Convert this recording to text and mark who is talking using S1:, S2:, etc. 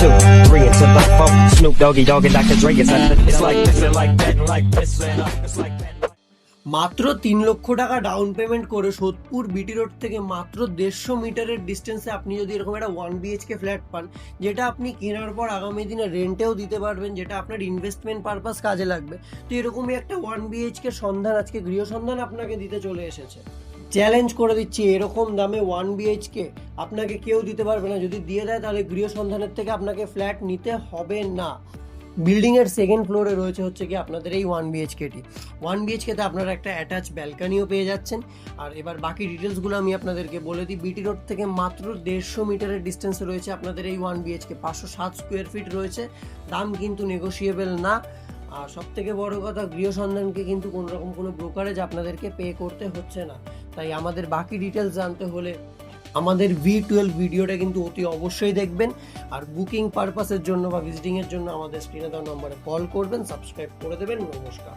S1: 2, 3 into the 4. Snoop Doggy Dogg and Dr. Dre is at it's like this and like that and like this and it's like that.
S2: মাত্র 3 লক্ষ টাকা down payment করে Sodepur BT road থেকে মাত্র 150 মিটারের ডিস্টেন্সে আপনি যদি এরকম একটা 1 BHK ফ্ল্যাট পান, যেটা আপনি কেনার পর আগামী দিনে রেন্টেও দিতে পারবেন, যেটা আপনার ইনভেস্টমেন্ট পারপাস কাজে লাগবে, তো এরকমই একটা 1 BHK সন্ধান আজকে গৃহ সন্ধান আপনাকে দিতে চলে এসেছে। চ্যালেঞ্জ করে দিচ্ছি, এরকম দামে 1 BHK আপনাকে কেউ দিতে পারবে না। যদি দিয়ে দেয় তাহলে গৃহ সন্ধানের থেকে আপনাকে ফ্ল্যাট নিতে হবে না। বিল্ডিংয়ের সেকেন্ড ফ্লোরে রয়েছে হচ্ছে কি আপনাদের এই 1 BHKটি। 1 BHKতে আপনারা একটা অ্যাটাচ ব্যালকানিও পেয়ে যাচ্ছেন। আর এবার বাকি ডিটেলসগুলো আমি আপনাদেরকে বলে দিই। বিটি রোড থেকে মাত্র 150 মিটারের ডিস্টেন্সে রয়েছে আপনাদের এই 1 BHK, 507 স্কোয়ার ফিট রয়েছে। দাম কিন্তু নেগোশিয়েবল না। আর সব থেকে বড় কথা, গৃহ সন্ধানকে কিন্তু কোনো রকম কোনো ব্রোকারেজ আপনাদেরকে পে করতে হচ্ছে না। তাই আমাদের বাকি ডিটেলস জানতে হলে আমাদের V12 ভিডিওটা কিন্তু অতি অবশ্যই দেখবেন। আর বুকিং পারপাসের জন্য বা ভিজিটিংয়ের জন্য আমাদের স্ক্রিনে দেওয়া নম্বরে কল করবেন, সাবস্ক্রাইব করে দেবেন। নমস্কার।